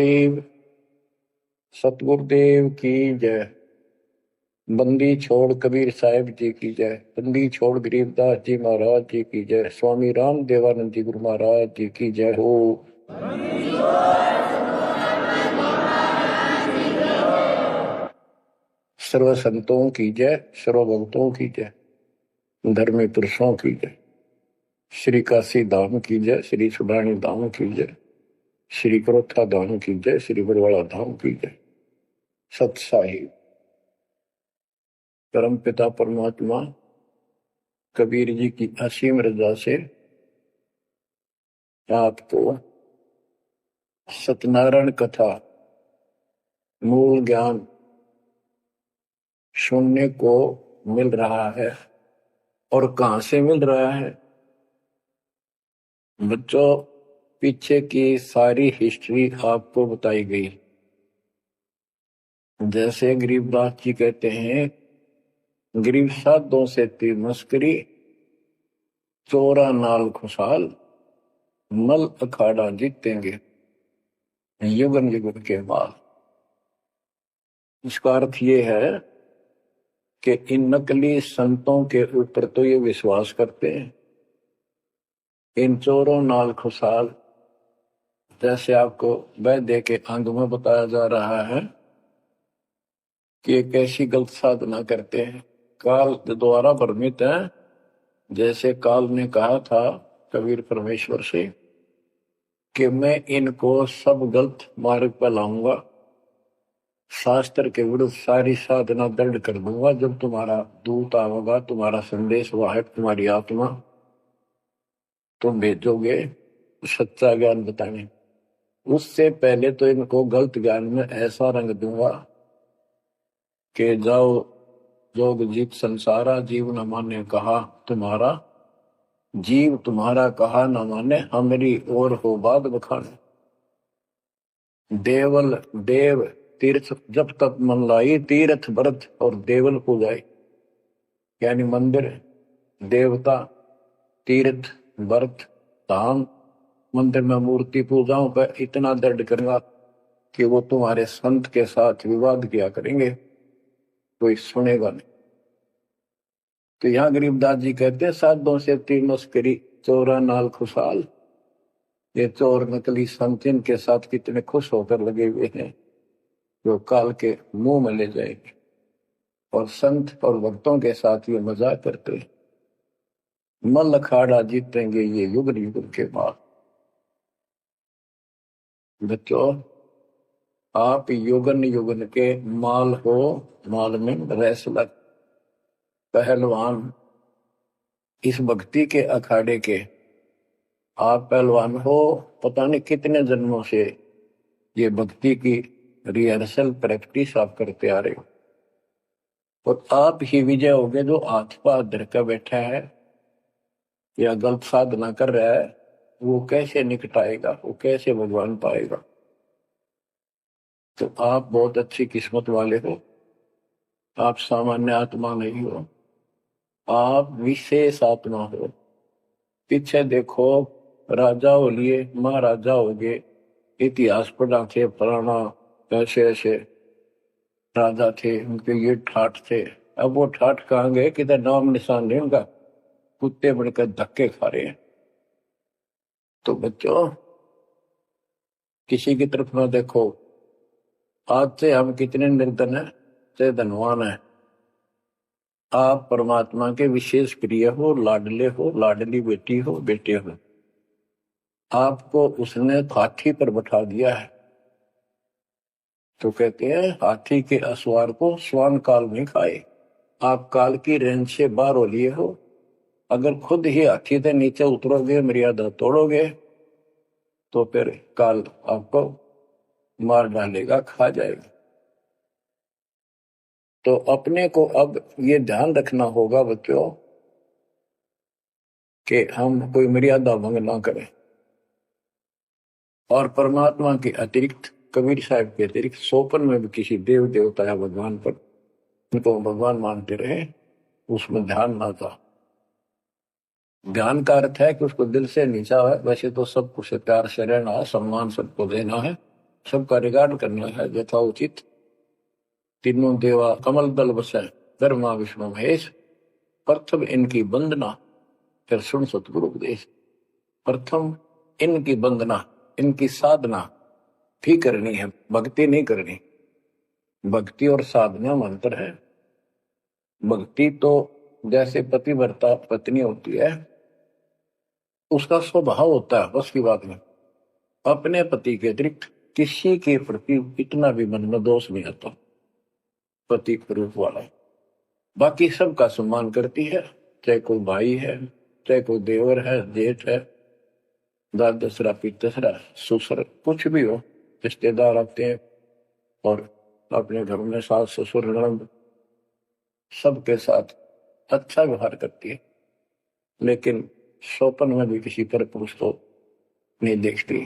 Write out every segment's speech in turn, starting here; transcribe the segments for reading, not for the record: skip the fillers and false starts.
महादेव। सतगुरुदेव की जय। बंदी छोड़ कबीर साहिब जी की जय। बंदी छोड़ गरीबदास जी महाराज जी की जय। स्वामी राम देवानंद जी गुरु महाराज जी की जय हो। सर्व संतों की जय, सर्व भक्तों की जय, धर्मी पुरुषों की जय। श्री काशी धाम की जय, श्री सुडानी धाम की जय, श्री करोथा धाम की जय, श्री बरवाड़ा धाम की जय। सत साहिब परम पिता परमात्मा कबीर जी की असीम रजा से आपको सत्यनारायण कथा मूल ज्ञान सुनने को मिल रहा है। और कहां से मिल रहा है बच्चों? पीछे की सारी हिस्ट्री आपको बताई गई। जैसे गरीबदास जी कहते हैं, गरीब साधों से तीर मस्करी, चोरा नाल खुशहाल, मल अखाड़ा जीतेंगे युगन युगन के माल। इसका अर्थ ये है कि इन नकली संतों के ऊपर तो ये विश्वास करते हैं, इन चोरों नाल खुशहाल, जैसे आपको वैद्य के अंग में बताया जा रहा है कि एक ऐसी गलत साधना करते हैं, काल द्वारा भ्रमित है। जैसे काल ने कहा था कबीर परमेश्वर से कि मैं इनको सब गलत मार्ग पर लाऊंगा, शास्त्र के विरुद्ध सारी साधना दृढ़ कर दूंगा। जब तुम्हारा दूत आवेगा, तुम्हारा संदेश वाहक, तुम्हारी आत्मा, तुम भेजोगे सच्चा ज्ञान बताने, उससे पहले तो इनको गलत ज्ञान में ऐसा रंग दूंगा कि जाओ जोग जीत संसारा, जीव न माने कहा तुम्हारा, जीव तुम्हारा कहा न माने, हमारी ओर हो बाद बखाने। देवल देव तीर्थ जब तक मन लाई, तीर्थ व्रत और देवल पूजाई। यानी मंदिर, देवता, तीर्थ, व्रत, धाम, मंदिर में मूर्ति पूजाओं पर इतना दृढ़ करूंगा कि वो तुम्हारे संत के साथ विवाद किया करेंगे, कोई सुनेगा नहीं। तो यहाँ गरीबदास जी कहते हैं, साधों से तीर मस्करी, चोरा नाल खुशहाल। ये चोर नकली संत इनके साथ कितने खुश होकर लगे हुए हैं, जो काल के मुंह में ले जाएंगे। और संत और भक्तों के साथ ये मजाक करते हैं। मल अखाड़ा जीतेंगे ये युग युग के बाद। बच्चों, आप युगन युगन के माल हो, माल में रेसलर, पहलवान, इस भक्ति के अखाड़े के आप पहलवान हो। पता नहीं कितने जन्मों से ये भक्ति की रिहर्सल प्रैक्टिस आप करते आ रहे हो, और आप ही विजय होगे। जो हाथ पा धरकर बैठा है या गलत साधना कर रहा है, वो कैसे निकटाएगा, वो कैसे भगवान पाएगा? तो आप बहुत अच्छी किस्मत वाले हो। आप सामान्य आत्मा नहीं हो, आप विशेष आत्मा हो। पीछे देखो, राजा हो लिए, महाराजा हो गए, इतिहास पढ़ा थे, पुराना ऐसे ऐसे राजा थे, उनके ये ठाठ थे। अब वो ठाठ कहाँ गए? किधर नाम निशान नहीं उनका, कुत्ते बनकर धक्के खा रहे हैं। तो बच्चों, किसी की तरफ ना देखो। आज से हम कितने निर्धन है, से धनवान है। आप परमात्मा के विशेष प्रिय हो, लाडले हो, लाडली बेटी हो, बेटे हो। आपको उसने हाथी पर बैठा दिया है। तो कहते हैं, हाथी के असवार को श्वान काल नहीं खाए। आप काल की रेंज से बाहर हो लिए हो। अगर खुद ही हाथी से नीचे उतरोगे, मर्यादा तोड़ोगे, तो फिर काल आपको मार डालेगा, खा जाएगा। तो अपने को अब ये ध्यान रखना होगा बच्चों कि हम कोई मर्यादा भंग ना करें। और परमात्मा के अतिरिक्त, कबीर साहब के अतिरिक्त सोपन में भी किसी देव देवता या भगवान पर उनको भगवान मानते रहे, उसमें ध्यान ना था। ध्यान का अर्थ है कि उसको दिल से नीचा है। वैसे तो सब कुछ प्यार से रहना है, सम्मान सबको देना है, सबका रिगार्ड करना है यथाउचित। तीनों देवा कमल दल बसे, ब्रह्मा विष्णु महेश, प्रथम इनकी वंदना, फिर सुन सतगुरु उपदेश। प्रथम इनकी वंदना, इनकी साधना भी करनी है, भक्ति नहीं करनी। भक्ति और साधना में अंतर है। भक्ति तो जैसे पतिव्रता पत्नी होती है, उसका स्वभाव होता है बस की बात में, अपने पति के अतिरिक्त किसी के प्रति इतना भी मन में दोष नहीं आता, पति रूप वाला। बाकी सबका सम्मान करती है, चाहे कोई भाई है, चाहे कोई देवर है, जेठ है, दादसरा पितसरा ससुर कुछ भी हो, रिश्तेदार आते हैं और अपने घर में सास ससुर ननद सबके साथ अच्छा व्यवहार करती है, लेकिन स्वप्न में भी किसी पर पुरुष को नहीं देखती।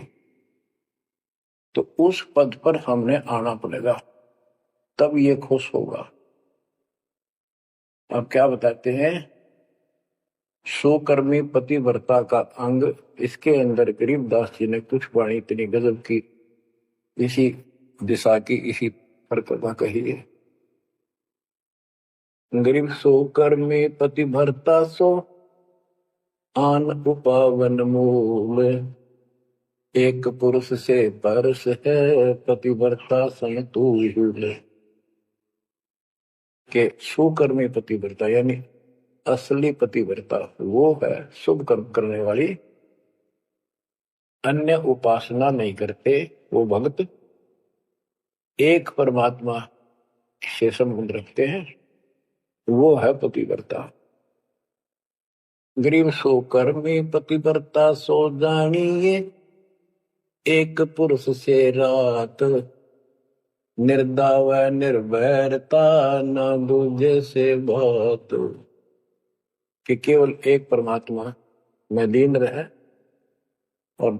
तो उस पद पर हमने आना पड़ेगा, तब ये खुश होगा। अब क्या बताते हैं, सोकर्मी पतिव्रता का अंग, इसके अंदर गरीबदास जी ने कुछ वाणी इतनी गजब की इसी दिशा की, इसी प्रकृता कही है। गरीब सोकर्मी पतिव्रता सो आन उपावन मूल, एक पुरुष से परस है पतिव्रता समतूल। के सुकर्मी पतिव्रता यानी असली पतिव्रता वो है शुभ कर्म करने वाली, अन्य उपासना नहीं करते वो भक्त, एक परमात्मा से संबंध रखते हैं, वो है पतिव्रता। गरीब सो कर्मी पतिव्रता सो जानिए, एक पुरुष से रात, निर्दाव निर्भरता न दूजे से बात। कि केवल एक परमात्मा में लीन रहे और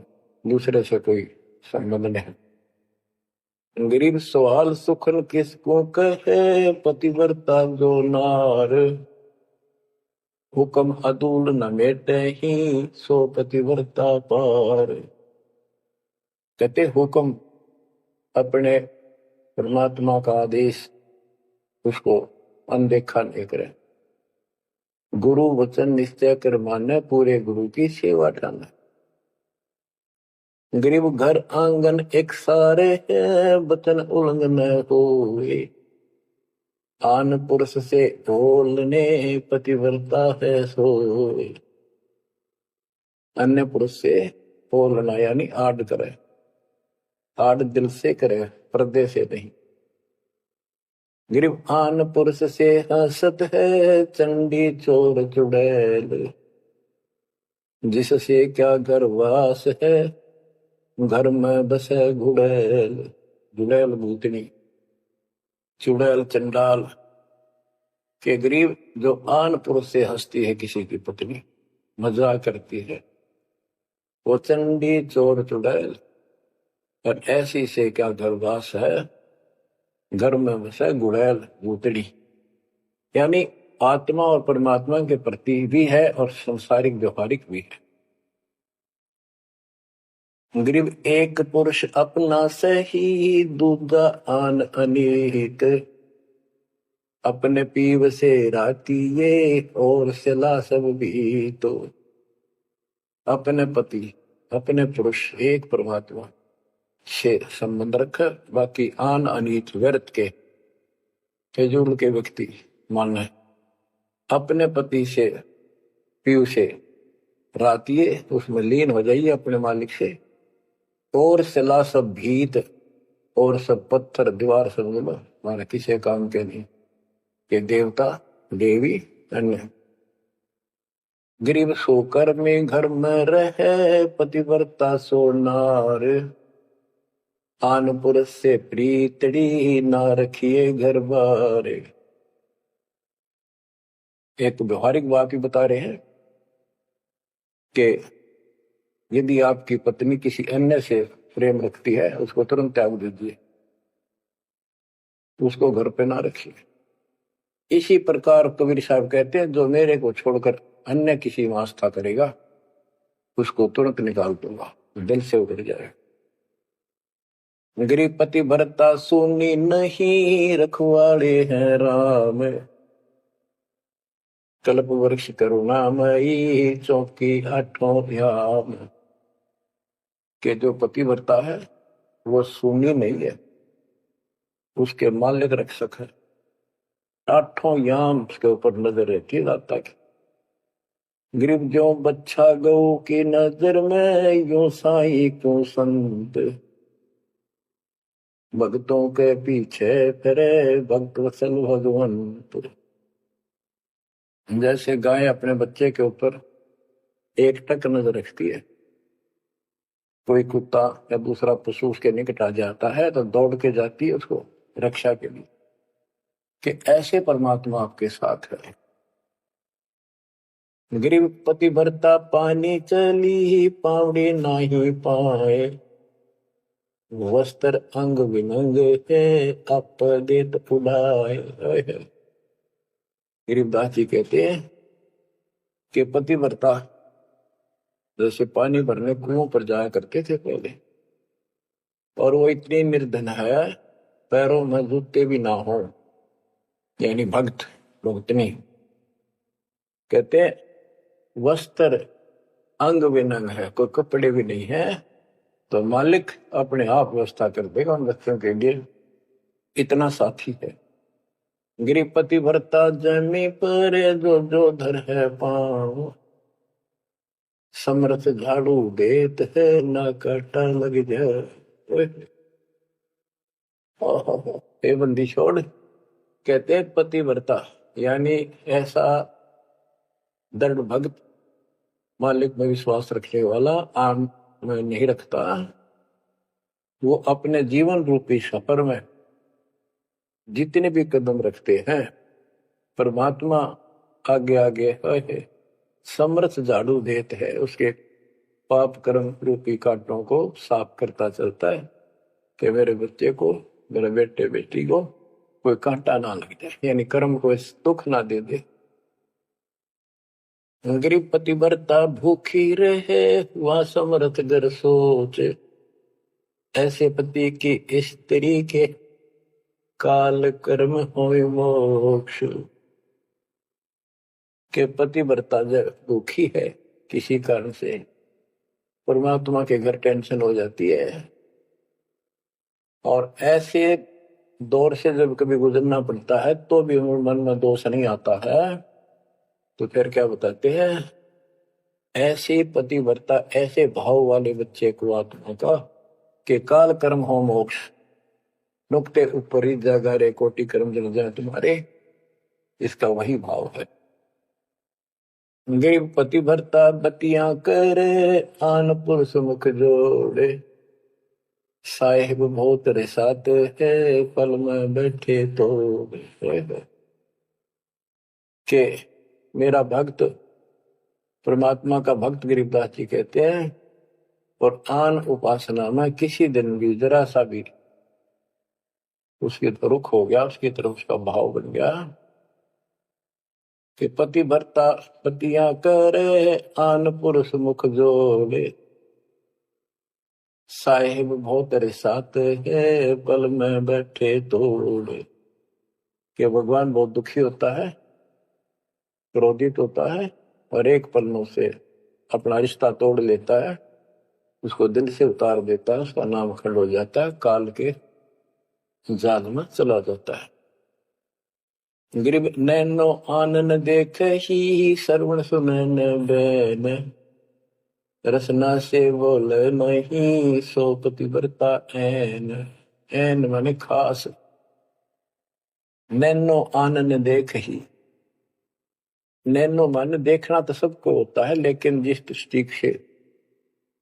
दूसरे से कोई संबंध नहीं। गरीब सवाल सुखन किसको कहे, पतिव्रता जो नार, हुक्म अदूल न मेटे ही सो पतिव्रता पार। कहते हुक्म अपने परमात्मा का आदेश उसको अनदेखा नहीं करे, गुरु वचन निश्चय कर माने, पूरे गुरु की सेवा ठाने। गरीब घर आंगन एक सारे है, वचन उल्लंघन होए, आन पुरुष से बोलने पतिव्रता है सोए। अन्य पुरुष से बोलना यानी आड़ करे, आड़ दिल से करे, पर्दे से नहीं। गरीब आन पुरुष से हंसत है, चंडी चोर चुड़ैल, जिससे क्या घर वास है, घर में बसे गुड़ैल। गुड़ैल भूतनी, चुड़ैल चंडाल। के गरीब जो आन पुरुष से हंसती है, किसी की पत्नी मजाक करती है, वो चंडी चोर चुड़ैल, और ऐसी से क्या घरवास है, घर में बसे गुड़ैल भूतड़ी। यानी आत्मा और परमात्मा के प्रति भी है और संसारिक व्यवहारिक भी है। गरीब एक पुरुष अपना सही, दूजा आन अनेक, अपने पीव से राती ये और सिला सब भी। तो अपने पति अपने पुरुष एक परमात्मा से संबंध रखा, बाकी आन अनीत व्यर्थ के फिजूल के व्यक्ति माने अपने पति से पीव से रातिए, उसमें लीन हो जाइए अपने मालिक से, और सिला सब भीत, और सब पत्थर दीवार सब माने किसी काम के नहीं, ये देवता देवी अन्य। गरीब सोकर में घर में रहे, पतिव्रता सो नार, आन पुरुष से प्रीतड़ी ना रखिए घर बार। एक व्यवहारिक बात भी बता रहे हैं कि यदि आपकी पत्नी किसी अन्य से प्रेम रखती है, उसको तुरंत त्याग दीजिए, उसको घर पे ना रखिए। इसी प्रकार कबीर साहब कहते हैं, जो मेरे को छोड़कर अन्य किसी में आस्था करेगा, उसको तुरंत निकाल दूंगा, दिल से उतर जाएगा। गरीब पति भरता सुनी नहीं, रखवाले हैं राम। कल्प वृक्ष करुणामयी, चौकी आठों याम। के जो पति भरता है वो सुनी नहीं है, उसके मालिक रक्षक है। आठों याम उसके ऊपर नजर रहती है दाता की। गरीब जो बच्चा गौ की नजर में, यो साई को संत। भक्तों के पीछे फिरे, भक्त वत्सल भगवंत। जैसे गाय अपने बच्चे के ऊपर एक टक नजर रखती है, कोई कुत्ता या दूसरा पशु उसके निकट आ जाता है तो दौड़ के जाती है उसको रक्षा के लिए, कि ऐसे परमात्मा आपके साथ है। गरीब पति भरता पानी चली, पावड़ी नाही पाए। वस्त्र अंग विनंग है, आप देत उड़ाए। गरीबदास जी कहते हैं कि पति भरता जैसे पानी भरने कुओं पर जाया करते थे पहले, और वो इतनी निर्धन है पैरों में जूते भी ना हो, यानी भक्त भुगतनी। कहते वस्त्र अंग विनंग है, कोई कपड़े भी नहीं है, तो मालिक अपने आप व्यवस्था कर देगा उन बच्चों के लिए, इतना साथी है। गिरिपति भरता जमी पर, जो जो धर है पाँव। समर्थ झाड़ू देत है, ना काटा लग जाए। हे बंदी छोड़, कहते हैं पति भरता यानी ऐसा दृढ़ भक्त, मालिक में विश्वास रखने वाला, आम में नहीं रखता। वो अपने जीवन रूपी सफर में जितने भी कदम रखते हैं, परमात्मा आगे आगे है, समर्थ झाड़ू देते है, उसके पाप कर्म रूपी कांटों को साफ करता चलता है, कि मेरे बच्चे को, मेरे बेटे बेटी को कोई कांटा ना लग जाए, यानी कर्म को दुख ना दे दे। गरीब पति भरता भूखी रहे, वह समर्थ घर सोच। ऐसे पति की स्त्री के, काल कर्म होय मोक्ष। के पति भरता जब दुखी है किसी कारण से, परमात्मा के घर टेंशन हो जाती है, और ऐसे दौर से जब कभी गुजरना पड़ता है तो भी मन में दोष नहीं आता है, तो फिर क्या बताते हैं, ऐसे पति भरता, ऐसे भाव वाले बच्चे को आत्मा का, के काल कर्म हो मोक्ष। नुक्ते ऊपर ही जागा रे, कोटि कर्म जल जाए तुम्हारे, इसका वही भाव है। गरीब पति भरता बतियां करे, आन पुरुष मुख जोड़े। साहेब बहुत रिसात है, पल में बैठे तो के मेरा भक्त, परमात्मा का भक्त गरीबदास जी कहते हैं, और आन उपासना में किसी दिन भी जरा सा भी उसकी तरफ रुख हो गया, उसकी तरफ उसका भाव बन गया, कि पति भरता पतियां करे, आन पुरुष मुख जोड़े। साहिब बहुत रिसात है, पल में बैठे तोड़े। कि भगवान बहुत दुखी होता है, क्रोधित होता है, और एक पल में से अपना रिश्ता तोड़ लेता है, उसको दिल से उतार देता है, उसका नाम खंड हो जाता है, काल के जाल में चला जाता है। गरीब नैनो आनन देख ही, श्रवण सुनन बैन। रसना से बोल नहीं, सो पति भरता ऐन। ऐन माने खास। नैनो आनन देख ही, नैनो माने देखना तो सबको होता है, लेकिन जिस दृष्टि से,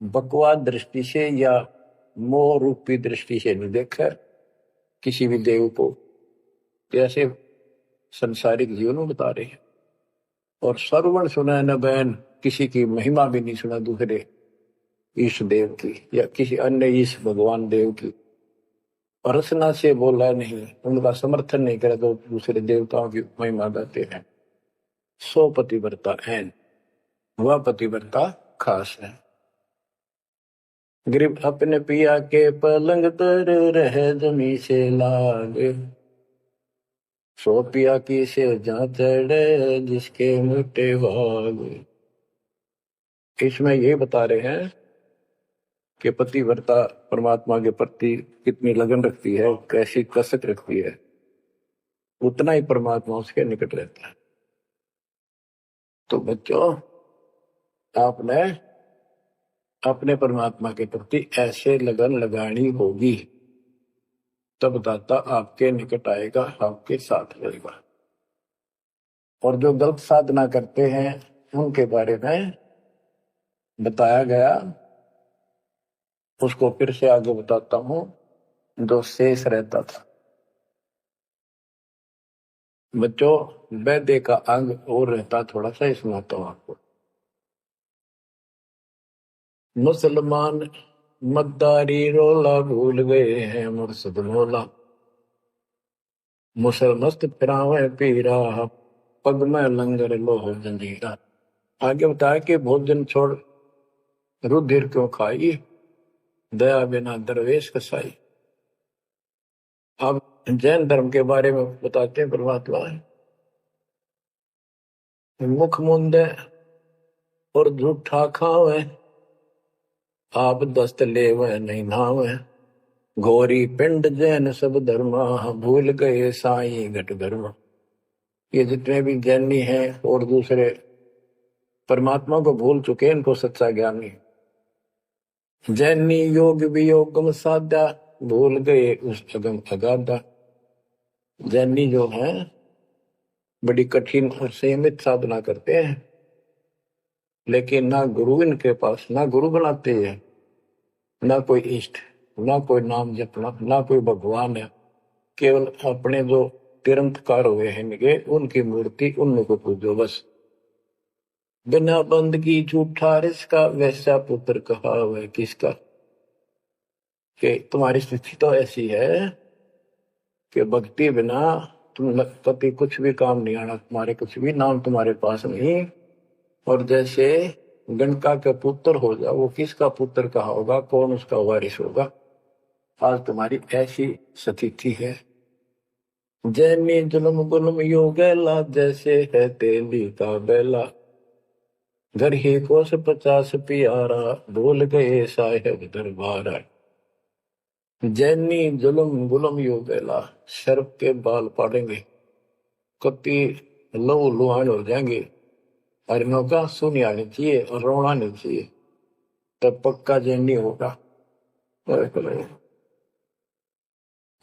बकवाद दृष्टि से या मोह रूपी दृष्टि से नहीं देखा किसी भी देव को, जैसे संसारिक जीवन में बता रहे हैं। और श्रवण सुना न बैन, किसी की महिमा भी नहीं सुना दूसरे ईश देव की या किसी अन्य ईश भगवान देव की, और रसना से बोला नहीं, उनका समर्थन नहीं करे तो दूसरे देवताओं की महिमा गाते हैं। सो पतिव्रता ऐन, वह पतिव्रता खास है। ग्रीब अपने पिया के पलंग तर रह जमी से लाग, सो पिया की से जा चढ़े जिसके मोटे भाग। इसमें ये बता रहे हैं कि पतिव्रता परमात्मा के प्रति कितनी लगन रखती है, कैसी कसक रखती है, उतना ही परमात्मा उसके निकट रहता है। तो बच्चों, आपने अपने परमात्मा के प्रति ऐसे लगन लगानी होगी, तब दाता आपके निकट आएगा, आपके साथ रहेगा। और जो गलत साधना करते हैं उनके बारे में बताया गया, उसको फिर से आगे बताता हूं। जो शेष रहता था बच्चों, वैद्य का अंग और रहता थोड़ा सा, इसमें आता हूं आपको। मुसलमान मद्दारी रोला भूल गए हैं मुर्शद मौला, मुसलमस्त फिरावे पीरा पग में लंगर लोह जंजीरा। आगे बताया कि भोजन छोड़ रुधिर क्यों खाई, दया बिना दरवेश कसाई। अब जैन धर्म के बारे में बताते हैं परमात्मा। मुख मुंदे और झूठा खावे, आप दस्त लेवे नहीं नावे, घोरी पिंड जैन सब धर्मा, भूल गए साई घट धर्म। ये जितने भी जैनी हैं और दूसरे परमात्मा को भूल चुके, इनको सच्चा ज्ञान नहीं। जैनी योग वियोगम साधा, भूल गए उस अगम अगाधा। जैनी जो है बड़ी कठिन और सीमित साधना करते हैं, लेकिन ना गुरु इनके पास, ना गुरु बनाते हैं, ना कोई इष्ट, ना कोई नाम जपना, ना कोई भगवान है। केवल अपने जो तिरंतकार हुए हैं इनके, उनकी मूर्ति, उनको पूजो बस। बिना बंदगी झूठा रिसका, वैसा पुत्र कहा वह किसका। कि तुम्हारी स्थिति तो ऐसी है कि भक्ति बिना तुम कभी कुछ भी काम नहीं आना, तुम्हारे कुछ भी नाम तुम्हारे पास नहीं। और जैसे गणका का पुत्र हो जाओ, वो किसका पुत्र कहा होगा, कौन उसका वारिस होगा। आज तुम्हारी ऐसी स्थिति है। जैनी जुल्म गुलम योगेला, जैसे है तेली का बेला, घर ही कोस 50 प्यारा, भूल गए साहेब दरबारा। जैनी जुल्म गुलम योगेला, सर्प के बाल पाड़ेंगे, कति लहू लुहान हो जाएंगे, हरिणों का सुनी आनी चाहिए और रोना नहीं चाहिए, तब पक्का जैनी होगा।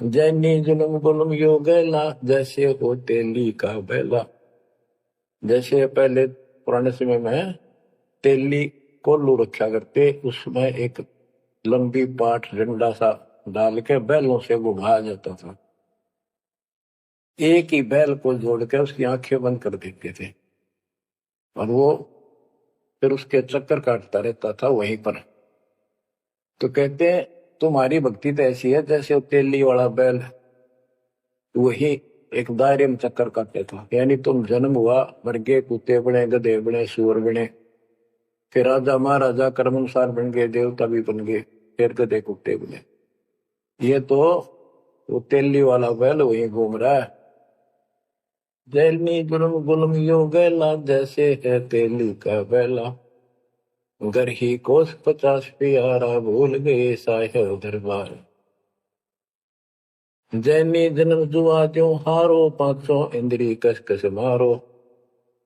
जैनी जुल्म गुलम योगेला, जैसे हो तेली का बेला। जैसे पहले पुराने समय में तेली कोल्लू रखा करते, उसमें एक लंबी पाठ डंडा सा डाल के बैलों से घुमाया जाता था। एक ही बैल को जोड़ के उसकी आंखें बंद कर देते थे और वो फिर उसके चक्कर काटता रहता था वहीं पर। तो कहते हैं तुम्हारी भक्ति तो ऐसी है जैसे तेली वाला बैल वही एक दायरे में चक्कर काटते था। यानी तुम जन्म हुआ, मरगे, कुत्ते बने, गधे बने, सुअर बने, फिर राजा महाराजा कर्मानुसार बन गए, देवता भी बन गए, फिर गधे कुत्ते बने। ये तो वो तेली वाला बैल वही घूम रहा है। जैनी गुलम गुलम योगेला, जैसे है तेली का बैला, घर ही कोस 50 प्यारा, भूल गए साहेब दरबार। जैनी जन्म जुआ त्यों हारो, 500 इंद्री कस कस मारो,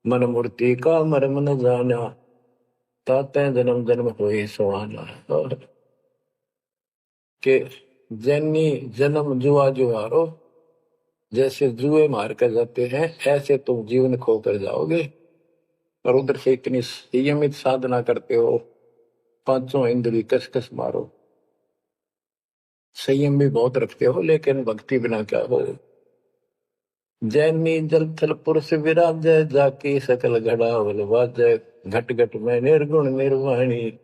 मन मूर्ति का मर्म न जाना, ताते जन्म जन्म हुए सुहाना। और के जैनी जन्म जुआ जुआरो, जैसे जुए मार कर जाते हैं ऐसे तुम जीवन खोकर जाओगे। और उधर से इतनी संयमित साधना करते हो, 500 इंद्री कस कस मारो, संयम भी बहुत रखते हो, लेकिन भक्ति बिना क्या हो। जैनी जल थल पुरुष विराजय, जाकी सकल घड़ावल वाजय, घट घट में निर्गुण निर्वाणी,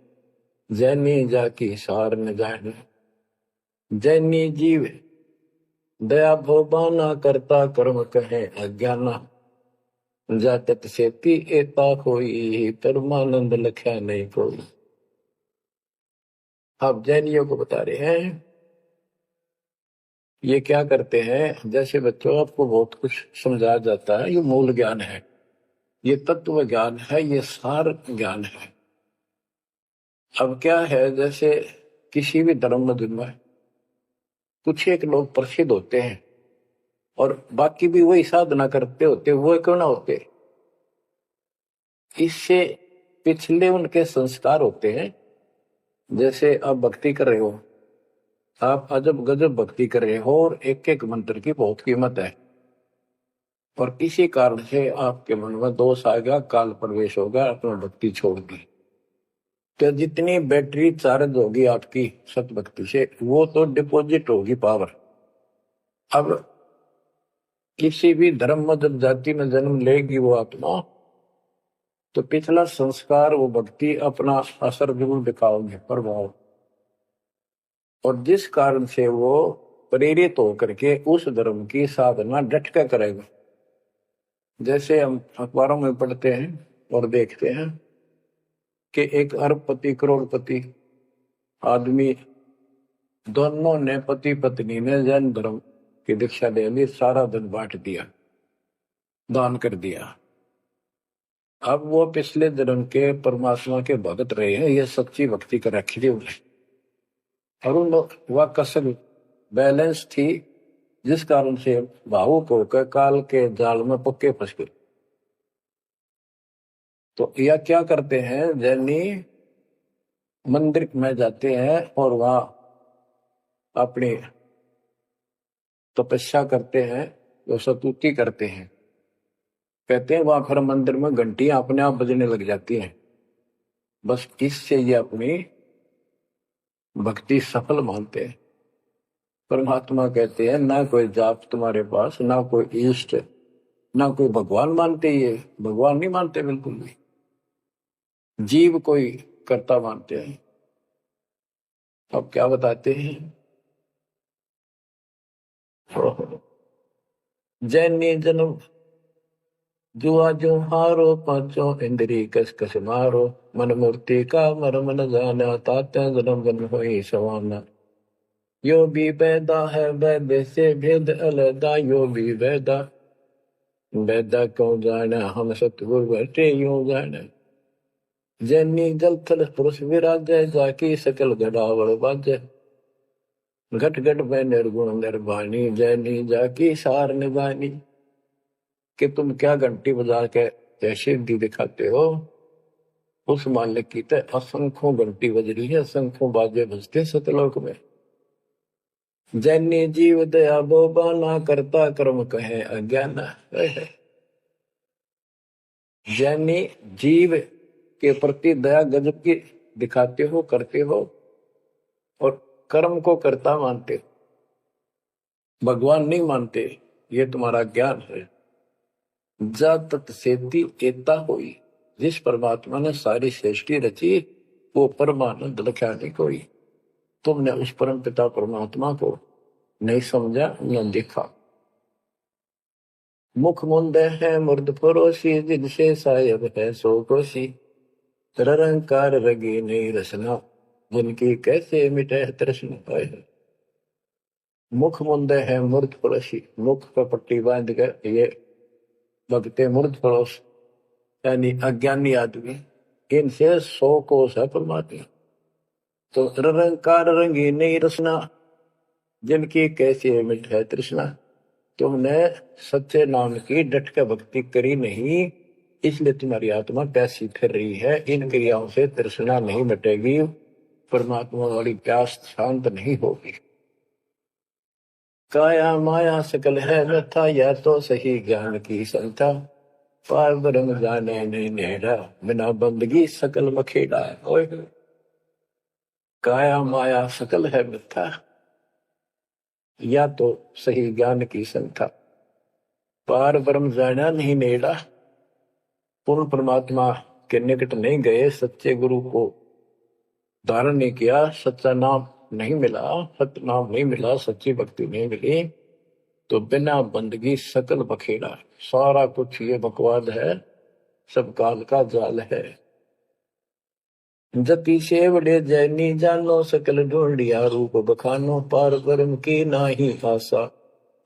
जैनी जाकी सार न जानी। जैनी जीव दया भोबाना, करता कर्म कहे अज्ञाना, जातक सेती एता कोई, परमानंद लख्या नहीं कोई। आप जैनियों को बता रहे हैं। ये क्या करते हैं, जैसे बच्चों आपको बहुत कुछ समझाया जाता है, ये मूल ज्ञान है, ये तत्व ज्ञान है, ये सार ज्ञान है। अब क्या है, जैसे किसी भी धर्म मत में कुछ एक लोग प्रसिद्ध होते हैं और बाकी भी वही साधना करते होते, वो क्यों ना होते, इससे पिछले उनके संस्कार होते हैं। जैसे आप भक्ति कर रहे हो, आप अजब गजब भक्ति कर रहे हो और एक एक मंत्र की बहुत कीमत है, और किसी कारण से आपके मन में दोष आ गया, काल प्रवेश होगा, अपना भक्ति छोड़ दी, तो जितनी बैटरी चार्ज होगी आपकी सत भक्ति से, वो तो डिपॉजिट होगी पावर। अब किसी भी धर्म मत जाति में जन्म लेगी वो आत्मा, तो पिछला संस्कार वो भक्ति अपना असर जरूर दिखाओगे, प्रभाव, और जिस कारण से वो प्रेरित होकर के उस धर्म की साधना डट कर करेगा। जैसे हम अखबारों में पढ़ते हैं और देखते हैं कि एक अरबपति करोड़पति आदमी, दोनों ने पति पत्नी ने जैन धर्म की दीक्षा ले ली, सारा धन बांट दिया, दान कर दिया। अब वो पिछले जन्म के परमात्मा के भगत रहे हैं, ये सच्ची भक्ति कर रखी थी उन्हें, और उन वह कसर बैलेंस थी, जिस कारण से भावुक होकर काल के जाल में पक्के फंस गए। तो यह क्या करते हैं, जैनी मंदिर में जाते हैं और वहां अपनी तपस्या करते हैं, जो स्तुति करते हैं, कहते हैं वहां फिर मंदिर में घंटियां अपने आप बजने लग जाती हैं। बस इससे ये अपनी भक्ति सफल मानते हैं। परमात्मा कहते हैं ना कोई जाप तुम्हारे पास, ना कोई इष्ट, ना कोई भगवान मानते, ये भगवान नहीं मानते बिल्कुल भी, जीव कोई कर्ता मानते हैं। अब क्या बताते हैं, जैनी जन्म जुआ जो हारो, पांचों इंद्री कस कस मारो, मन मूर्ति का मरम न जाना, तात्या जन्म जन्म होई सवाना। यो भी वैदा है वैद्य से भेद अलगा, यो भी वैदा वैदा क्यों जाना, हम सतगुरु बैठे यूं जाना। जैनी जल थल पुरुष विराजय, जाकी सकल गड़ावड़ बाजय, घट घट में निर्गुण निर्वाणी, जैनी जाकी सार निभानी। कि तुम क्या घंटी बजा के जैसे दी दिखाते हो, उस मालिक की तो असंख्यों घंटी बज रही है, असंख्यों बाजे बजते सतलोक में। जैनी जीव दया बोबा, ना करता कर्म कहे अज्ञान। जैनी जीव के प्रति दया गजब की दिखाते हो, करते हो, और कर्म को कर्ता मानते हो, भगवान नहीं मानते, ये तुम्हारा ज्ञान है। जा तत्सेती एता हुई, जिस परमात्मा ने सारी सृष्टि रची, वो परमानंद लख्या नहीं कोई। तुमने उस परम पिता परमात्मा को नहीं समझा, न देखा। मुख मुंदे है मुर्द परोसी, जिनसे सायब है सो कोसी, निरंकार रगी नहीं रसना, जिनकी कैसे मिटे तृष्णा पाए। मुख मुंदे है मूर्ध पड़ोसी, मुख पर पट्टी बांध कर ये भगते मूर्ध पड़ोस, यानी अज्ञानी आदमी, इनसे 100 कोस है परमात्मा। तो निरंकार रंगी नहीं रसना, जिनकी कैसी मिट है तृष्णा। तुमने सच्चे नाम की डट के भक्ति करी नहीं, इसलिए तुम्हारी आत्मा प्यासी फिर रही है। इन क्रियाओं से तृष्णा नहीं मिटेगी, परमात्मा वाली प्यास शांत नहीं होगी। काया माया सकल है व्यथा, या तो सही ज्ञान की संथा, पार ब्रह्म जाने नहीं नेड़ा, बिना बंदगी सकल मखेड़ा। काया माया सकल है मिथ्या, या तो सही ज्ञान की संथा, पार ब्रह्म जाना नहीं नेड़ा, पूर्ण परमात्मा के निकट नहीं गए, सच्चे गुरु को धारण नहीं किया, सच्चा नाम नहीं मिला, सत्य नाम नहीं मिला, सच्ची भक्ति नहीं मिली, तो बिना बंदगी सकल बखेड़ा। सारा कुछ ये बकवाद है, सब काल का जाल है। जति सेवड़े जैनी जानो सकल ढूंढिया रूप बखानो पार ब्रह्म की नाही आशा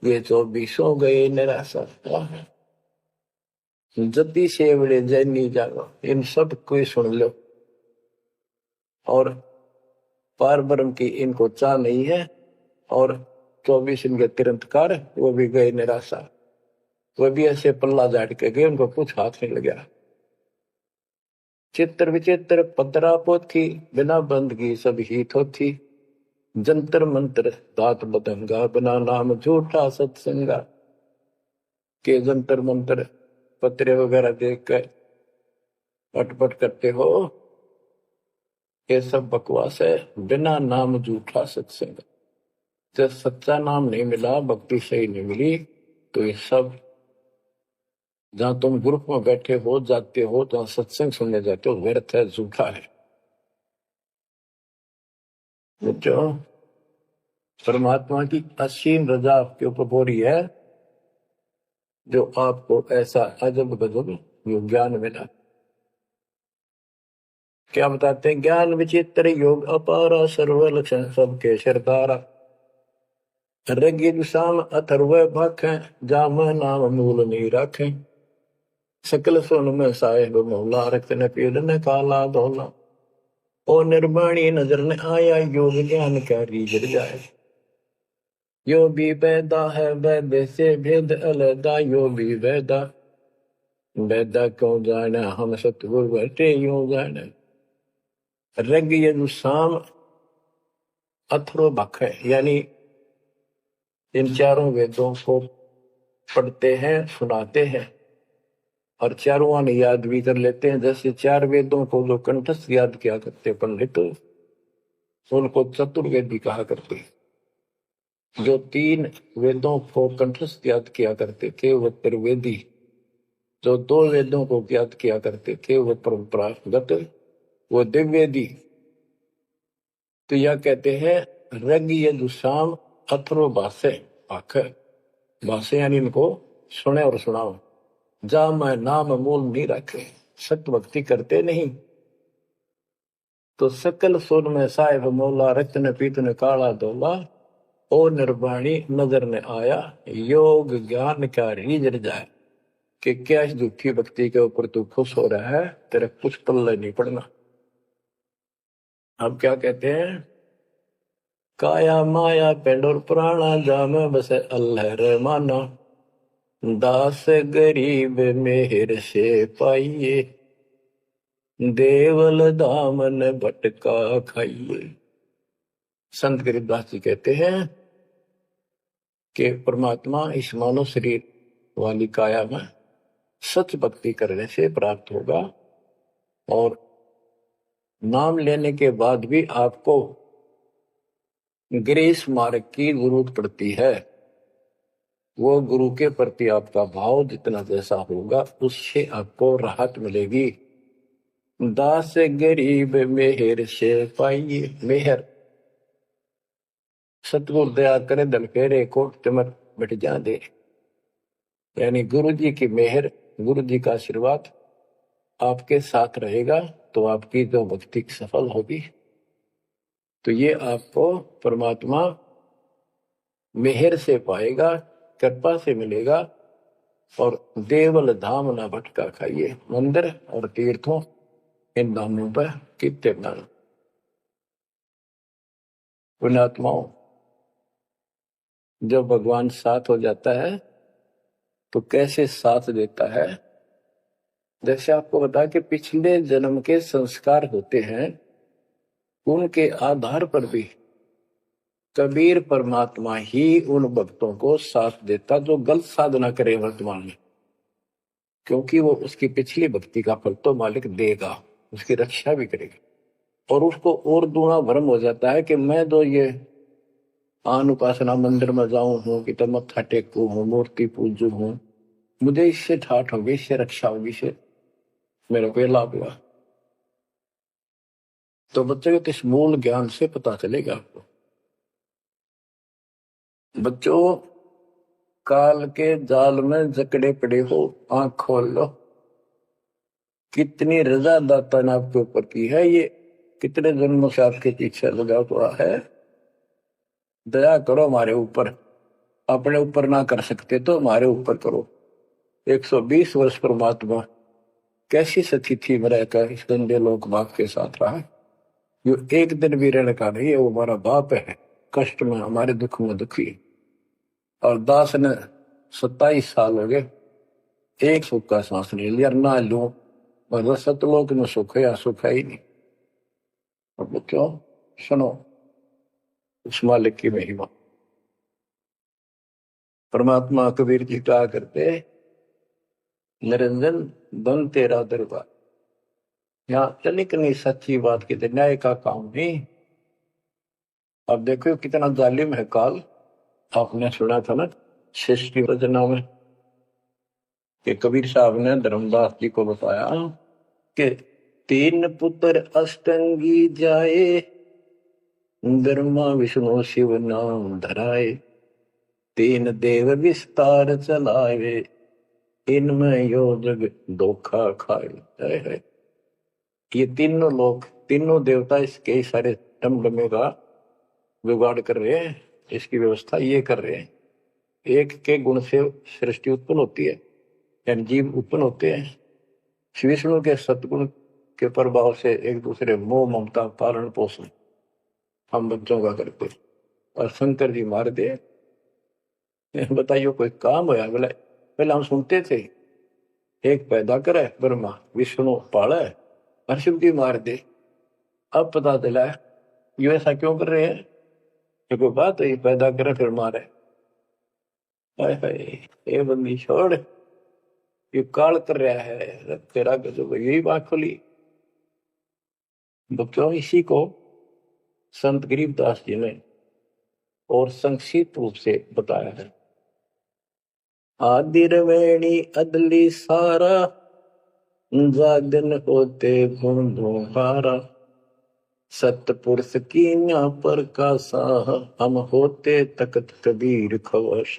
ये 24 गए निराशा। जति सेवड़े जैनी जानो, इन सब को सुन लो और पार ब्रह्म की इनको चाह नहीं है, और 24 इनके तिरंतकार वो भी गए निराशा। वो भी ऐसे पल्ला झाड़ के गए, उनको कुछ हाथ नहीं लगा। चित्र विचित्र पतरा पोथी बिना बंद की सब ही थोथी, जंतर मंत्र दात बदंगा बिना नाम झूठा सत्संगा। के जंतर मंत्र पत्रे वगैरह देख कर अटपट करते हो, ये सब बकवास है। बिना नाम झूठा सत्संग, जब सच्चा नाम नहीं मिला, भक्ति सही नहीं मिली, तो ये सब जहां तुम ग्रुप में बैठे हो जाते हो, जहां सत्संग सुनने जाते हो, व्यर्थ है, झूठा है। जो परमात्मा की असीम रजा आपके ऊपर हो रही है, जो आपको ऐसा अजब गजब ज्ञान मिला। क्या बताते हैं? ज्ञान विचित्र योग अपारा सर्व लक्षण सबके सरदारा, रंगी शाम अथर्व भख जाम नाम मूल नहीं रखे, सकल सुन में साहेब मौला रक्त न पीड़ न काला धोला, ओ निर्वाणी नजर ने आया योग ज्ञान का रीझ जाए। यो भी वैदा है वैद्य से भेद अलदा, यो भी वैदा वैदा क्यों जाने, हम सतगुरु बैठे यूं जाने। रग यजुसाम अथर्व भख है, यानी इन चारों वेदों को पढ़ते हैं, सुनाते हैं और चारों आने याद भी कर लेते हैं। जैसे 4 वेदों को जो कंठस्थ याद किया करते पंडित, उनको चतुर्वेदी कहा करते। जो 3 वेदों को कंठस्थ याद किया करते थे वो त्रिवेदी, जो 2 वेदों को याद किया करते थे वो परंपरागत, वो दिव्यवेदी। तो यह कहते हैं रग यजुसाम अथर्व भाष्य आख, भाष्य यानी इनको सुने और सुनाओ। जा मैं नाम मूल नहीं रखे, सत्य भक्ति करते नहीं, तो सकल सुर में साहिब मौला रत्न पीतन काला धोला, ओ निर्वाणी नजर ने आया योग ज्ञान का रीझ जाए। कि क्या इस झूठी भक्ति के ऊपर तू खुश हो रहा है, तेरे कुछ पल्ले नहीं पड़ना। अब क्या कहते हैं? काया माया पेंड और पुराना, जाम बस अल्लाह रहमाना, दास गरीब मेहर से पाइए, देवल दामन भटका खाइए। संत गरीबदास जी कहते हैं कि परमात्मा इस मानव शरीर वाली काया में सच भक्ति करने से प्राप्त होगा, और नाम लेने के बाद भी आपको ग्रेस मार्ग की जरूरत पड़ती है। वो गुरु के प्रति आपका भाव जितना जैसा होगा, उससे आपको राहत मिलेगी। दास गरीब मेहर से पाइए, मेहर सतगुरु दया करे धन फेरे कोट तिमर मिट जा दे, यानी गुरु जी की मेहर, गुरु जी का आशीर्वाद आपके साथ रहेगा तो आपकी जो भक्ति सफल होगी। तो ये आपको परमात्मा मेहर से पाएगा, कृपा से मिलेगा। और देवल धाम ना भटका खाइए, मंदिर और तीर्थों इन धामों पर कितने दान। पुण्यात्माओं, जब भगवान साथ हो जाता है तो कैसे साथ देता है? जैसे आपको बता कि पिछले जन्म के संस्कार होते हैं, उनके आधार पर भी कबीर परमात्मा ही उन भक्तों को साथ देता जो गलत साधना करे वर्तमान में, क्योंकि वो उसकी पिछली भक्ति का फल तो मालिक देगा, उसकी रक्षा भी करेगा। और उसको और दूना भ्रम हो जाता है कि मैं तो ये आन उपासना मंदिर में जाऊं हूं कि तो मत्था टेकू हूं, मूर्ति पूजू हूं, मुझे इससे ठाठ होगी, इससे रक्षा होगी, इससे मेरे को लाभ हुआ। तो बच्चों के इस मूल ज्ञान से पता चलेगा आपको। बच्चों, काल के जाल में जकड़े पड़े हो, आंख खोल लो। कितनी रजा दाता ने आपके ऊपर की है। ये कितने जन्मों से आपके पीछे लगा हुआ है, दया करो हमारे ऊपर, अपने ऊपर ना कर सकते तो हमारे ऊपर करो। 120 वर्ष परमात्मा कैसी स्थिति में रहकर इस गंदे लोक बाप के साथ रहा, जो एक दिन भी रहने का नहीं है, वो हमारा बाप है, कष्ट में हमारे दुख में दुखी। और दास ने 27 साल हो गए, एक सुख का सांस नहीं लिया, ना लू, और सतलोक में सुख है या सुख है ही नहीं। अब क्यों? सुनो उस मालिक की महिमा। परमात्मा कबीर जी कहा करते, निरंजन बन तेरा दरबार। यहाँ तनिक नहीं सच्ची बात की न्याय का काम नहीं। अब देखो कितना जालिम है काल। आपने सुना था ना सृष्टि रचना में कि कबीर साहब ने धर्मदास जी को बताया कि 3 पुत्र अष्टंगी जाए, ब्रह्मा विष्णु शिव नाम धराए, 3 देव विस्तार चलावे, इनमें यो जग धोखा खाए। ये तीनों लोग, तीनों देवता इसके सारे डमडमे का जुगाड़ कर रहे हैं, इसकी व्यवस्था ये कर रहे हैं। एक के गुण से सृष्टि उत्पन्न होती है, यानी जीव उत्पन्न होते हैं। विष्णु के सतगुण के प्रभाव से एक दूसरे मोह ममता पालन पोषण हम बच्चों का करते, और शंकर जी मार दे। बताइए कोई काम होया? बोले पहले हम सुनते थे एक पैदा करे ब्रह्मा, विष्णु पाले, और शिव जी मार दे। अब पता चला ये ऐसा क्यों कर रहे हैं? कोई बात है, पैदा करे फिर मारे। ये बंदी छोड़, ये काल कर रहा है तेरा गजब। यही बात खुली बच्चों। इसी को संत गरीबदास जी ने और संक्षिप्त रूप से बताया है। आदिरवेणी अदली सारा, जागन होते घूमो हारा, सतपुरुष की न्या पर का साह, हम होते तकत कबीर खवश।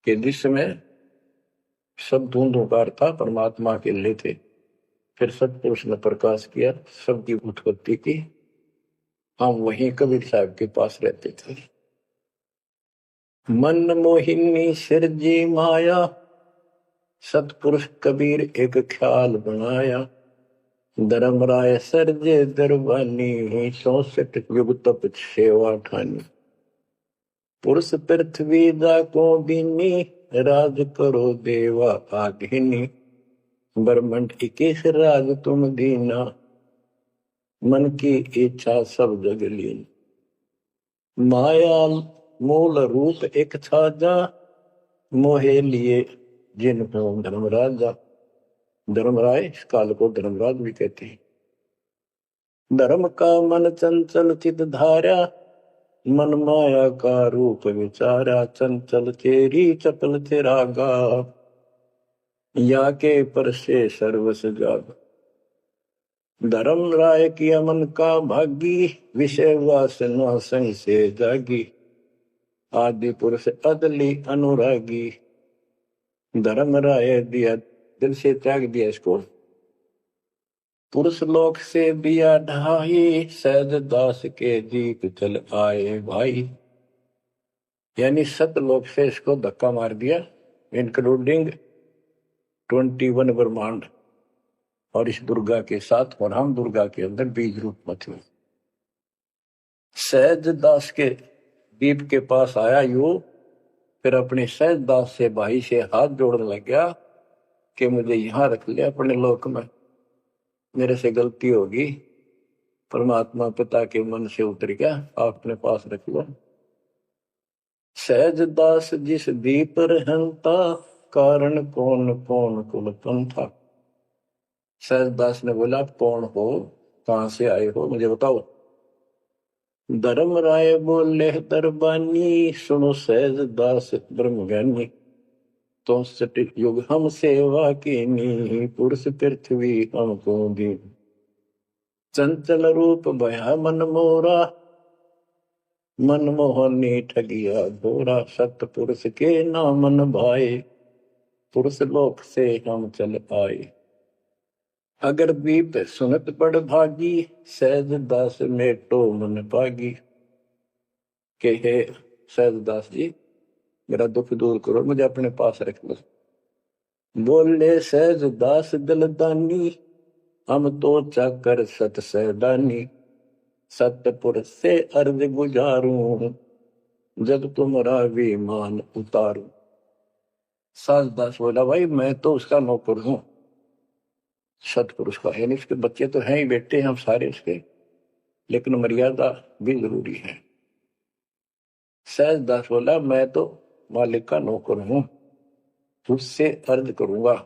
के जिसमें सब धुंधुकार था, परमात्मा के लिए थे। फिर सतपुरुष ने प्रकाश किया, सबकी उत्पत्ति की। हम वहीं कबीर साहब के पास रहते थे। मन मोहिनी सिरजी माया, सतपुरुष कबीर एक ख्याल बनाया, धर्मराय सरजे दरबानी, 64 युग तप सेवा ठानी, पुरुष पृथ्वी दा को बीनी, राज करो देवा आघिनी, ब्रह्मंड 21 राज तुम दीना, मन की इच्छा सब जग लीन, माया मूल रूप एक छाजा, मोहे लिए जिन हो धर्मराजा। धर्मराय इस काल को धर्मराज भी कहते हैं। धर्म का मन चंचल चित धारा, मन माया का रूप विचारा, चंचल तेरी चपल तेरा गा, या के पर से सर्वस जाग। धर्म राय की अमन का भागी, विषय वासना संग से जागी, आदि पुरुष अदली अनुरागी, धर्म राय दिया दिल से त्याग दिया इसको। पुरुष लोक से दिया ढाई, सहज दास के दीप चल आए भाई। यानी सतलोक से इसको धक्का मार दिया, इंक्लूडिंग 21 ब्रह्मांड, और इस दुर्गा के साथ, और हम दुर्गा के अंदर बीज रूप में थे। सहज दास के दीप के पास आया यू, फिर अपने सहज दास से भाई से हाथ जोड़ने लग गया कि मुझे यहां रख लिया अपने लोक में, मेरे से गलती होगी। परमात्मा पिता के मन से उतर गया, अपने पास रख लो। सहज दास जिस दीप रहता, कारण कौन कौन कुल पंथा। सहज दास ने बोला आप कौन हो, कहां से आए हो, मुझे बताओ। धर्म राय बोले दरबानी, सुनो सहज दास ब्रह्म ज्ञानी, तो सट युग हम सेवा कीनी, पुरुष पृथ्वी हमको दी, चंचल रूप भया मन मोरा, मन मोहनी ठगिया घोरा, सतपुरुष के नामन भाए, पुरुष लोक से हम चल आए। अगर बीत सुनत पड़ भागी, सहज दास मेटो मन पागी। के हे सहज दास जी, मेरा दुख दूर करो, मुझे अपने पास रख लो। बोले सहज दास दलदानी, हम तो चाकर सत सहदानी। सतपुर से अर्ज गुजारूं, जब तुम्हारा विमान उतारूं। सहज दास बोला, भाई मैं तो उसका नौकर हूं, सतपुरुष का, यानी उसके बच्चे तो हैं ही, बेटे हैं हम सारे उसके, लेकिन मर्यादा भी जरूरी है। सहज दास बोला, मैं तो मालिक का नौकर हूं, उससे अर्ज करूंगा,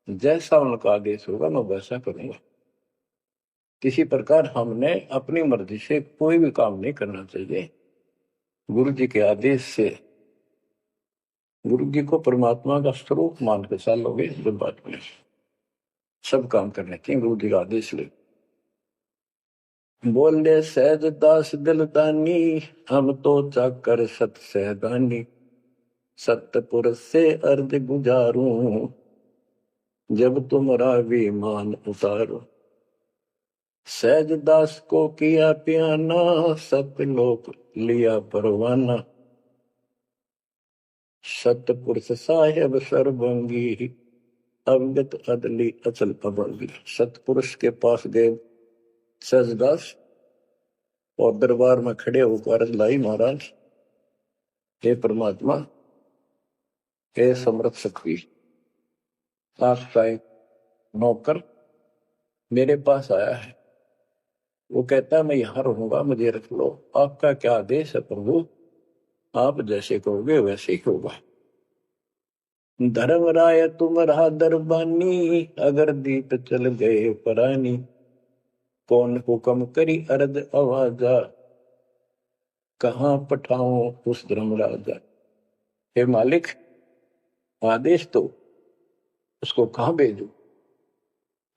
जैसा उनका आदेश होगा मैं वैसा करूंगा। किसी प्रकार हमने अपनी मर्जी से कोई भी काम नहीं करना चाहिए। गुरु जी के आदेश से, गुरु जी को परमात्मा का स्वरूप मान के चलोगे जब बात में, सब काम करने चाहिए गुरु जी का आदेश ले। बोले सहज दास दिलदानी, हम तो चाकर सत सहदानी। सतपुर से अर्ज गुजारूं, जब तुम्हारा विमान उतारो। सहज दास को किया प्याना, सतलोक लिया परवाना। सतपुरुष साहेब सर्वंगी, अवगत अदली अचल अभंगी। सतपुरुष के पास गए सहजदास और दरबार में खड़े होकर लाई, महाराज हे परमात्मा, हे समर्थ शक्ति, आपका एक नौकर मेरे पास आया है, वो कहता है मैं यहां रहूंगा, मुझे रख लो। आपका क्या आदेश है प्रभु, आप जैसे कहोगे वैसे ही होगा। धर्म राय तुम रहा दरबानी, अगर दीप चल गए परानी। कौन हुक्म करी अर्द आवाजा, कहां पठाऊं उस धर्म राजा। हे मालिक, आदेश तो उसको कहां भेजू।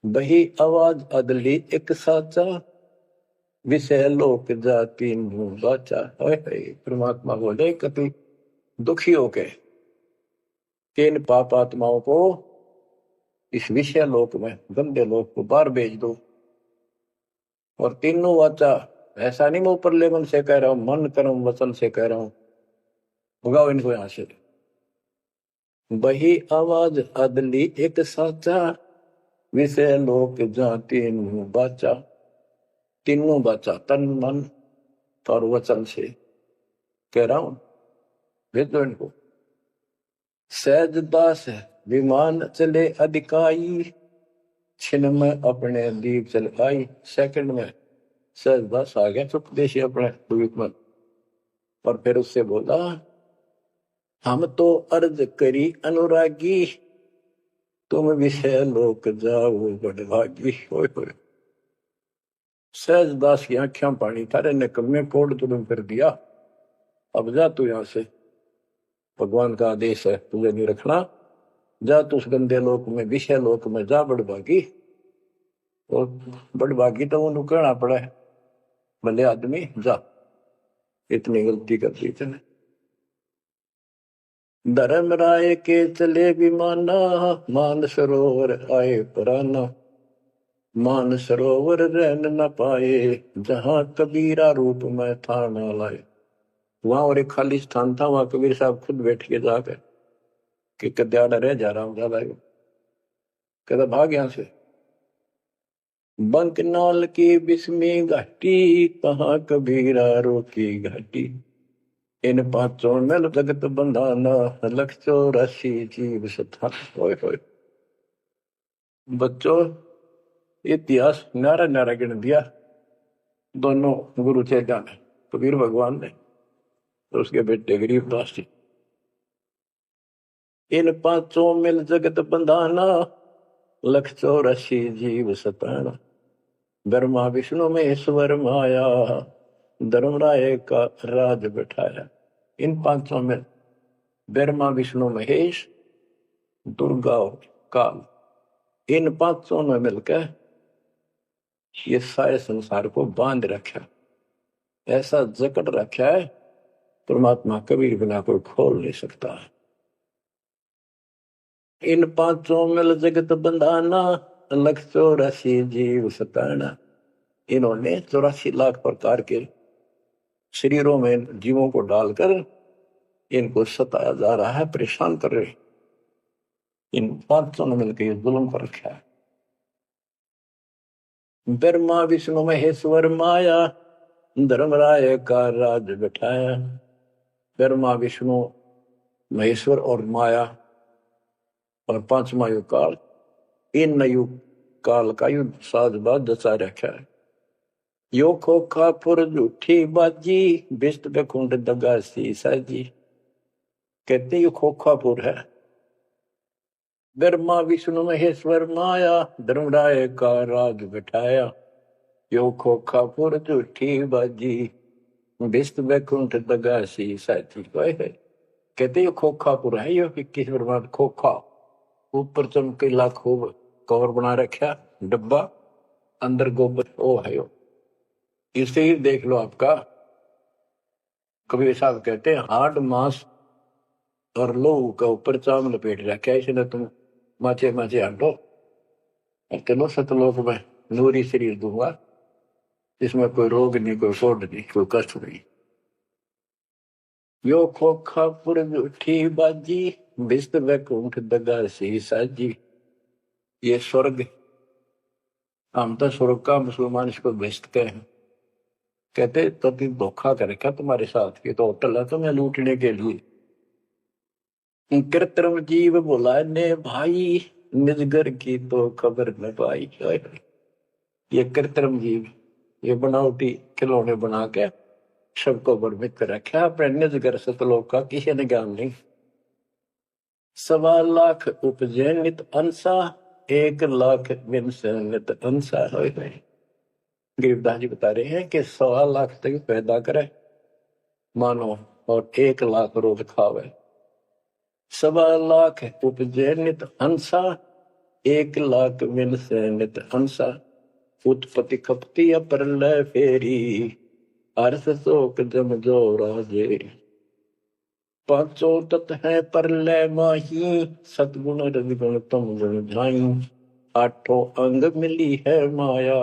बही आवाज अदली एक साचा, विषय लोक जाति मुंह बाचा। परमात्मा बोले कति दुखी होके कि इन पाप आत्माओं को इस विषय लोक में, गंदे लोक को बाहर भेज दो। और तीनों वाचा, ऐसा नहीं मैं ऊपर लेवल से कह रहा हूं, मन कर्म वचन से कह रहा हूं, भगाओ इनको यहां से। बही आवाज अदली एक साचा, विषय लोक जाति मुंह बाचा। तीनों बाचा, तन मन और वचन से कह रहा हूं, भेजो इनको। सहज दास विमान चले अधिकाई, छिन में अपने दीप चल आई। सेकंड में सहज दास आ गया चुपदेशी अपने द्वीप में, और फिर उससे बोला, हम तो अर्ज करी अनुरागी, तुम विषय लोक जाओ बड़भागी। सहज दास की आंखें पानी, थारे निकम्मे कोड तुरंत कर दिया, अब जा तू यहां से, भगवान का आदेश है तुझे नहीं रखना, जा तू उस गंदे लोक में, विषय लोक में जा बड़भागी। और बड़भागी तो वो कहना पड़ा है, भले आदमी जा, इतनी गलती कर दी तूने। धर्म राय के चले विमाना, मान सरोवर आए पराना। मान सरोवर रहन न पाए, जहां कबीरा रूप में था न लाए। वहां और एक खाली स्थान था, वहां कबीर साहब खुद बैठ के जाकर कि कद्याड़ा रह जा रहा हूं, ज्यादा कहता भाग यहां से। बंकनाल की बिस्मी घाटी, कहाँ कबीरा रोकी घाटी। इन पांचों में जगत बंधाना, लख 84 जीव सथा। बच्चों, इतिहास नारा नारा गिन दिया दोनों गुरु चेला ने, कबीर भगवान ने तो उसके बेटे गरीबदास जी। इन पांचों मिल जगत बंधाना, लख 84 जीव सताना। ब्रह्मा विष्णु महेश्वर माया, धर्मराय का राज बैठाया। इन पांचों में ब्रह्मा विष्णु महेश दुर्गा काल, इन पांचों ने मिलकर ये सारे संसार को बांध रखा, ऐसा जकड़ रखा है, परमात्मा कबीर बिना कोई खोल नहीं सकता। इन पांचों मिल जगत बंधाना, 1,84,00,000 जीव सताना। इन्होंने 84 लाख प्रकार के शरीरों में जीवों को डालकर इनको सताया जा रहा है, परेशान कर रहे। इन 500 ने मिलकर ये जुल्म कर रखा है। ब्रह्मा विष्णु महेश्वर माया, धर्मराय का राज बिठाया। ब्रह्मा विष्णु महेश्वर और माया और पांचवा युग काल, इन युग काल का युद्ध साजबाज जचा रखा है। यो खोखापुर झूठी बाजी, बिस्त बेकुंड दगा सी साजी। कहते यो खोखापुर है। ब्रह्मा विष्णु महेश्वर माया, धर्मराय का राज बिठाया। यो खोखापुर झूठी बाजी, बिस्त बैकुंठ दगा सी साथी। कहते यो खोखापुर है। यो 21 ब्रह्मांड खोखा, ऊपर चमकीला खूब कवर बना रखा, डब्बा अंदर गोबर ओ है। यो इसे ही देख लो आपका। कबीर साहब कहते हैं हाड मांस और लोहू का ऊपर चाम लपेट रखा है, इसने तुम माचे माचे हटो, चलो सतलोक में नूरी शरीर दूंगा, इसमें कोई रोग नहीं, कोई कोड नहीं, कोई कष्ट नहीं। यो खोखापुर झूठी बाजी, बिस्त बैकुंठ दगा सी साजी। ये स्वर्ग, हम तो स्वर्ग का, मुसलमान इसको बेस्ट कहे। कहते तो धोखा कर रखा तुम्हारे साथ, ये तो होटल है तुम्हें लूटने के लिए। कृत्रिम जीव बोला ने भाई, निजगर की तो खबर न पाई। ये कृत्रिम जीव, ये बनावटी खिलौने बना के सबको भ्रमित कर रखा, अपने निजगर सतलोक का किसी ने ज्ञान नहीं। 1.25 लाख उपजे नित अंसा, 1 लाख विंस नित अंसा। गरीबदास जी बता रहे हैं कि 1.25 लाख तक पैदा करे मानो और 1 लाख रोज खावे। 1.25 लाख उपजे नित अंसा, 1 लाख विंस नित अंसा। उत्पत्ति खपती प्रलय फेरी, अर्थ शोक जम जो राजे। पांचों तत् है प्रलय माही, सतगुण रजगुण तम गुण झाई। 8 अंग मिली है माया,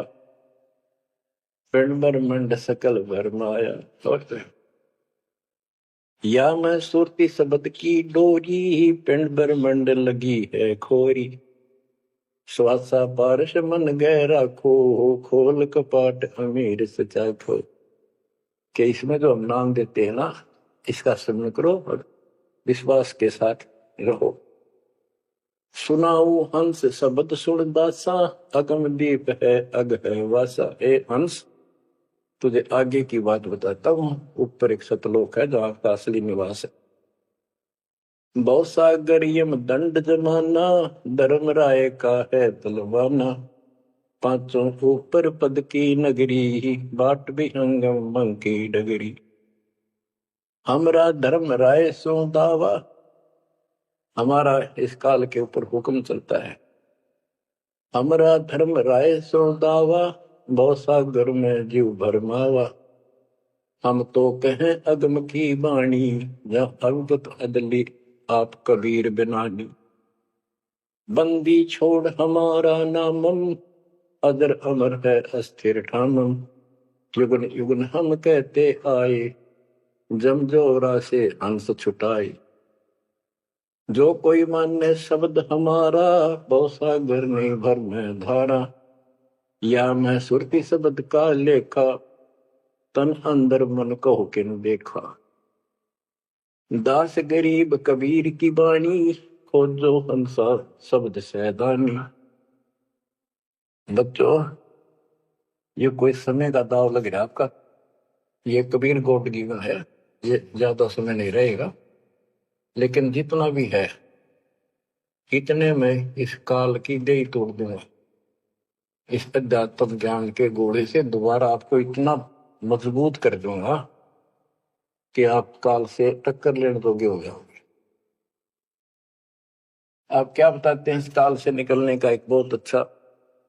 पिंड ब्रह्मंड सकल भरमाया। या मैं सुरती शब्द की डोरी, पिंड ब्रह्मंड लगी है खोरी। श्वासा पारस मन गहरा खो, खोल कपाट अमीर सचा खो। कि इसमें जो हम नाम देते हैं ना, इसका स्मरण करो और विश्वास के साथ रहो। सुनाऊ हंस शब्द सुन दासा, अगम दीप है अग है वासा। ए हंस, तुझे आगे की बात बताता हूँ। ऊपर एक सतलोक है जो आपका असली निवास है। बहुत सागर यम दंड जमाना, धर्म राय का है तलवाना। पांचों ऊपर पद की नगरी, बाट विहंगम मंग की डगरी। हमरा धर्म राय सो दावा, हमारा इस काल के ऊपर हुक्म चलता है। हमरा धर्म राय सो दावा, बहुत सागर में जीव भरमावा। हम तो कहें अगम की बाणी, जहाँ अवगत अदली आप कबीर बिनानी। बंदी छोड़ हमारा नामम, अदर अमर है अस्थिर ठामम। युगन युगन हम कहते आए, जमजोरा से हंस छुटाए। जो कोई माने शब्द हमारा, बहुत सागर नहीं भर में धारा। या मैं सुरती शब्द का लेखा, तन अंदर मन को किन देखा। दास गरीब कबीर की बाणी, खोजो हंसा शब्द सैदानी। बच्चों, ये कोई समय का दाव लग रहा है आपका। ये कबीर गोट की है, ये ज्यादा समय नहीं रहेगा, लेकिन जितना भी है इतने में इस काल की दही तोड़ दूंगा। इस अध्यात्म ज्ञान के घोड़े से दोबारा आपको इतना मजबूत कर दूंगा कि आप काल से टक्कर लेने जोगे हो जाओगे। आप क्या बताते हैं? इस काल से निकलने का एक बहुत अच्छा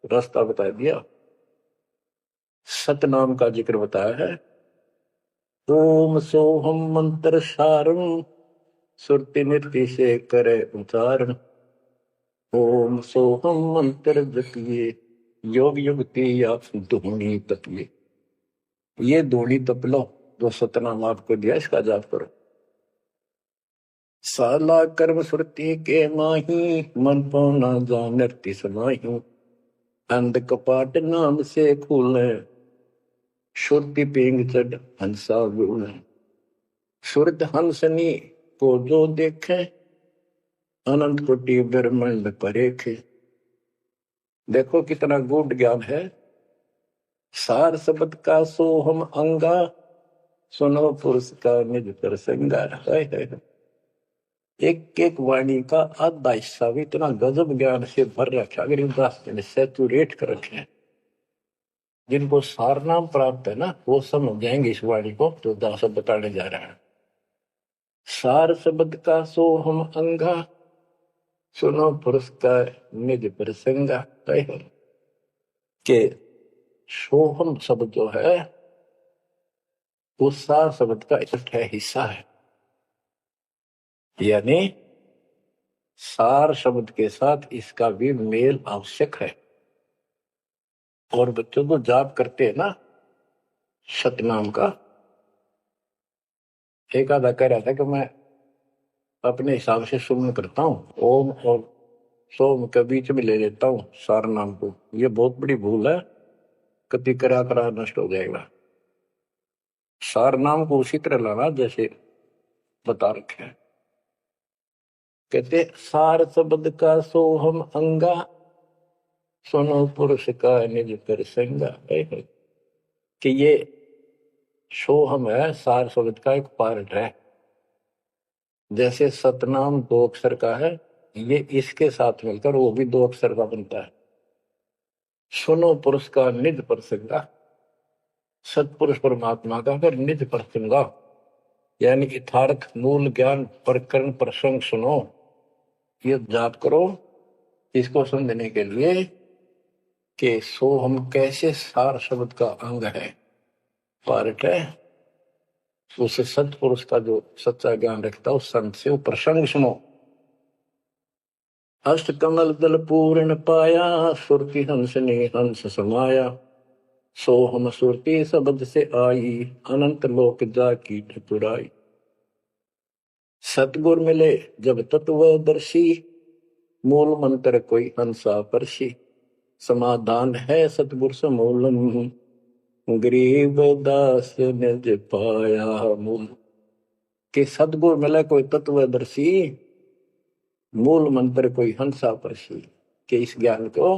रास्ता बता दिया। सतनाम का जिक्र बताया है। ओम सोहम मंत्र सारम, सुरति नृत्य से करे उच्चारण। ओम सोहम मंत्र जपिए, योग युक्ति या धूनी तपिए। ये धूनी तप लो, जो सतनाम आपको दिया, इसका जाप करो। साला कर्म सुरती के माही, मन पौना जानती समाही। अंध कपाट नाम से खुले, शुद्धि पेंग चढ़ हंसा गुण। शुद्ध हंसनी को जो देखे, अनंत कोटि ब्रह्मांड परेखे। देखो कितना गूढ़ ज्ञान है। सार शब्द का सोहम अंगा, सुनो पुरुष का निज प्रसंगा। एक एक वाणी का आधा हिस्सा भी इतना गजब ज्ञान से भर रखा, अगर दास ने सैचुरेट कर रखे हैं। जिनको सार नाम प्राप्त है ना, वो समझ जाएंगे इस वाणी को जो दास बताने जा रहे हैं। सार शब्द का सोहम अंगा, सुनो पुरुष का निज प्रसंगा। के सोहम शब्द जो है, वो सार शब्द का इकट्ठा हिस्सा है। यानी सार शब्द के साथ इसका भी मेल आवश्यक है। और बच्चों को जाप करते हैं ना सतनाम का, एक आधा कह रहा था कि मैं अपने हिसाब से सुमन करता हूँ, ओम और सोम के बीच में ले लेता हूँ सार नाम को। ये बहुत बड़ी भूल है, कभी करा करा नष्ट हो जाएगा। सार नाम को उसी तरह लाना जैसे बता रखे हैं। कहते सार शब्द का सोहम अंगा, सुनो पुरुष का निज प्रसंगा। कि ये सोहम है, सार शब्द का एक पार्ट है। जैसे सतनाम 2 अक्षर का है, ये इसके साथ मिलकर वो भी 2 अक्षर का बनता है। सुनो पुरुष का निज प्रसंगा, सतपुरुष परमात्मा का फिर निज प्रसंगा, यानी यथार्थ मूल ज्ञान प्रकरण प्रसंग सुनो। ये जाप करो इसको समझने के लिए कि सोहम कैसे सार शब्द का अंग है, पार्ट है। उसे सतपुरुष का जो सच्चा ज्ञान रखता है उस संत से वो प्रसंग सुनो। अष्ट कमल दल पूर्ण पाया, सुरति हंस ने हंस समाया। सोहम सुरति शब्द से आई, अनंत लोक जा की ठकुराई। सतगुर मिले जब तत्वदर्शी, मूल मंत्र कोई हंसा परसी। समाधान है सतगुर समूलम, गरीब दास निज पाया मूल। कि सतगुर मिले कोई तत्वदर्शी, मूल मंत्र कोई हंसा परसी। कि इस ज्ञान को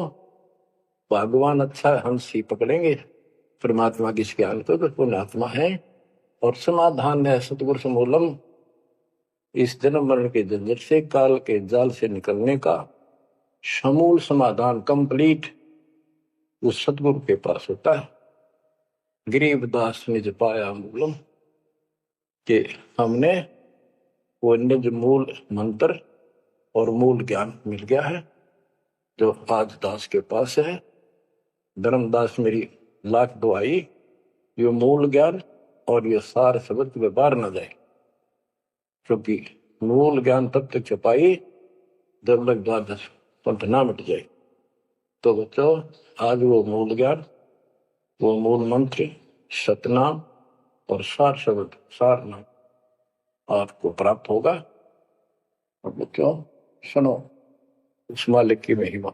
भगवान अच्छा हंस ही पकड़ेंगे, परमात्मा की इस ज्ञान को तो पुण्यात्मा है। और समाधान है सतगुर समूलम, इस जन्म मरण के झंझट से, काल के जाल से निकलने का समूल समाधान कंप्लीट उस सतगुरु के पास होता है। गरीबदास निज पाया मूलम, कि हमने वो निज मूल मंत्र और मूल ज्ञान मिल गया है जो आज दास के पास है। धर्मदास मेरी लाख दुआई, ये मूल ज्ञान और ये सार शब्द व्यवहार न जाए, क्योंकि मूल ज्ञान तब तक छपाई जब तक द्वादश पंथ ना मिट जाए। तो बच्चों आज वो मूल ज्ञान, वो मूल मंत्र सतनाम और सार शब्द सार नाम आपको प्राप्त होगा। और बच्चों सुनो उस मालिक की महिमा।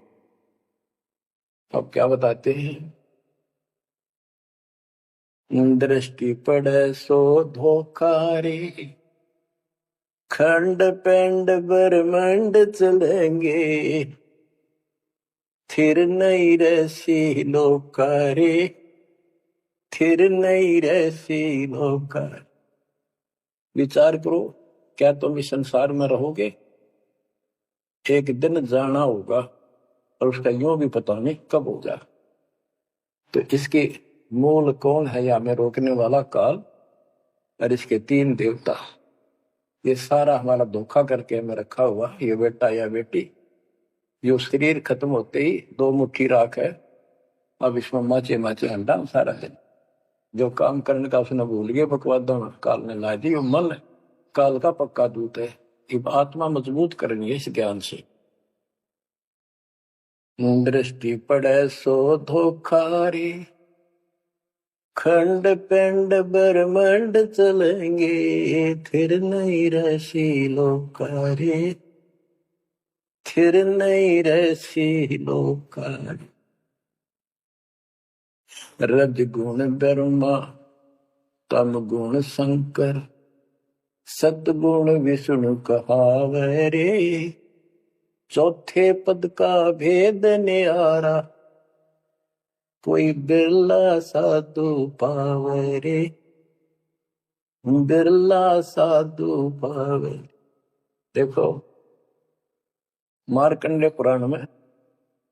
अब क्या बताते हैं, दृष्टि पड़े सो धोखारी, खंड पेंड ब्रह्मांड चलेंगे। थिर नहीं रहसी लोकारे, थिर नहीं रहसी लोकार। विचार करो, क्या तुम इस संसार में रहोगे? एक दिन जाना होगा और उसका यूं भी पता नहीं कब होगा। तो इसके मूल कौन है या में रोकने वाला काल, और इसके 3 देवता। ये सारा हमारा धोखा करके हमें रखा हुआ, ये बेटा या बेटी, जो शरीर खत्म होते ही 2 मुट्ठी राख है, अब इसमें माचे माचे अंडा सारा दिन। जो काम करने का उसने भूल गया, बकवाद काल ने ला दी। मन काल का पक्का दूत है। अब आत्मा मजबूत करनी है इस ज्ञान से। दृष्टि पड़े सो धोखारी, खंड पिंड ब्रह्मंड चलेंगे, फिर नहीं रसी लोकारी, फिर नहीं रसी लोकारी। रज गुण ब्रह्मा, तम गुण शंकर, सतगुण विष्णु कहावे रे, चौथे पद का भेद न्यारा, कोई बिरला साधु पावे रे, बिरला साधु पावे। देखो मार्कंडे पुराण में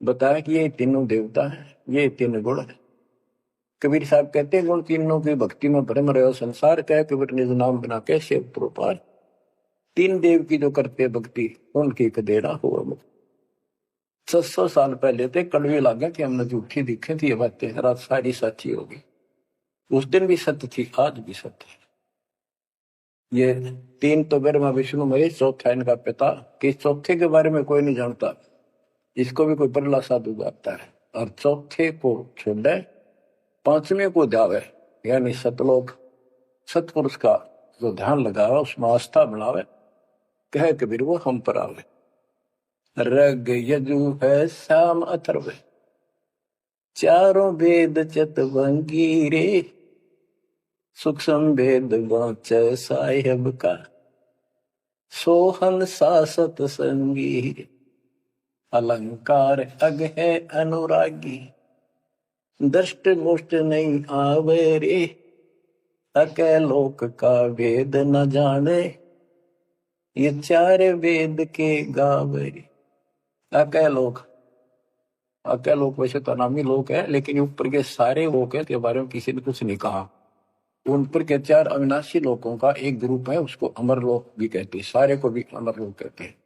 बताया कि ये तीनों देवता हैं, ये तीन गुण है। कबीर साहब कहते हैं गुण तीनों की भक्ति में भ्रम रहे संसार कह, कबीर निज नाम बिना कैसे प्रोपार। तीन देव की जो करते भक्ति, उनकी कदेरा हुआ मुक्त। 600 साल पहले थे कड़वे लागे कि हमने झूठी दिखे थी ये बातें, रात सारी सच्ची होगी। उस दिन भी सत्य थी, आज भी सत्य है। ये तीन तो ब्रह्मा विष्णु महेश, चौथा इनका पिता, कि चौथे के बारे में कोई नहीं जानता, इसको भी कोई बरला साधु जानता है। और चौथे को छोड़े, पांचवें को जावे, यानी सतलोक सतपुरुष का जो ध्यान लगावे, उसमें आस्था बढ़ावे, कहे कबीर वो हम पर आवे। रग यजु है श्याम अथर्व, चारों वेद चतुरंगी रे, सूक्ष्म वेद वांचे साहेब का, सोहन सासत संगी, अलंकार अग है अनुरागी, दृष्ट मुष्ट नहीं आवे रे, अके लोक का वेद न जाने, ये चार वेद के गावे। अके लोक, अके लोक वैसे तो नामी लोक है, लेकिन ऊपर के सारे लोक है के बारे में किसी ने कुछ नहीं कहा। उन पर के चार अविनाशी लोकों का एक ग्रुप है, उसको अमर लोक भी कहते हैं, सारे को भी अमर लोक कहते हैं।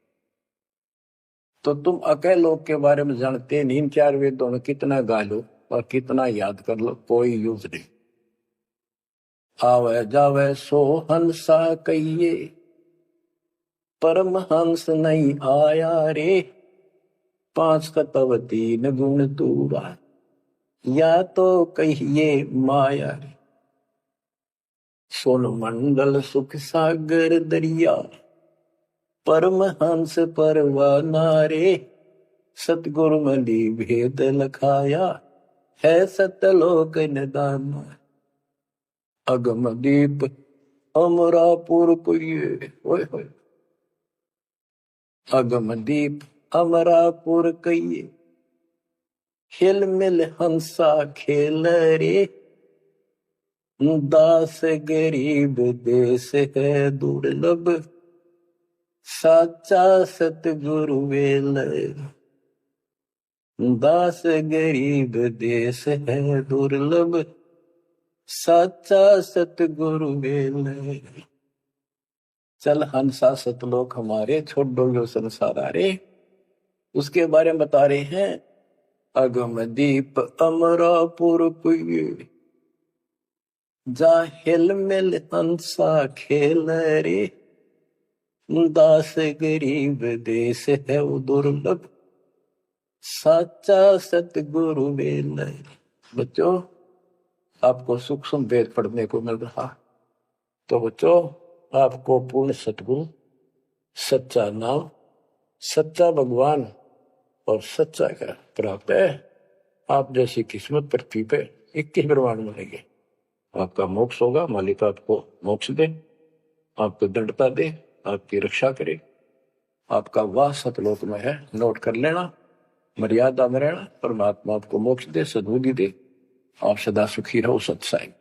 तो तुम अके लोक के बारे में जानते नहीं, इन चार वेदों में कितना गा लो और कितना याद कर लो, कोई यूज नहीं। आवे जावे सो हंसा कहिए, परमहंस नहीं आया रे, पांच कतव तीन गुण तूरा, या तो कहिए माया रे। सोन मंडल सुख सागर दरिया, परमहंस परवाना रे, सतगुरु मली भेद लखाया, है सतलोक निदान। अगम दीप अमरापुर कुये, ओए होए, अगम दीप अमरापुर कहिए, हिल मिल हंसा खेल रे, दास गरीब देश है दुर्लभ, साचा सतगुरु वेल, दास गरीब देश है दुर्लभ, साचा सतगुरु वेल। चल हंसा सतलोक हमारे, छोड़ो यो संसार आरे। उसके बारे में बता रहे हैं, अगम दीप अमरापुर कुये, जा हिल मिल हंसा खेल रे, दास गरीब देश है वो दुर्लभ, साचा सतगुरु वेल। बच्चों आपको सूक्ष्म वेद पढ़ने को मिल रहा, तो बच्चों आपको पूर्ण सतगुरु, सच्चा नाम, सच्चा भगवान और सच्चा क्या प्राप्त है। आप जैसी किस्मत पृथ्वी पे 21 ब्रह्मांड मिलेंगे। आपका मोक्ष होगा, मालिक आपको मोक्ष दे, आपको दंडता दे, आपकी रक्षा करे। आपका वाह सतलोक में है, नोट कर लेना, मर्यादा में रहना, परमात्मा आपको मोक्ष दे, सद्बुद्धि दे, आप सदा सुखी रहो। सत्संग।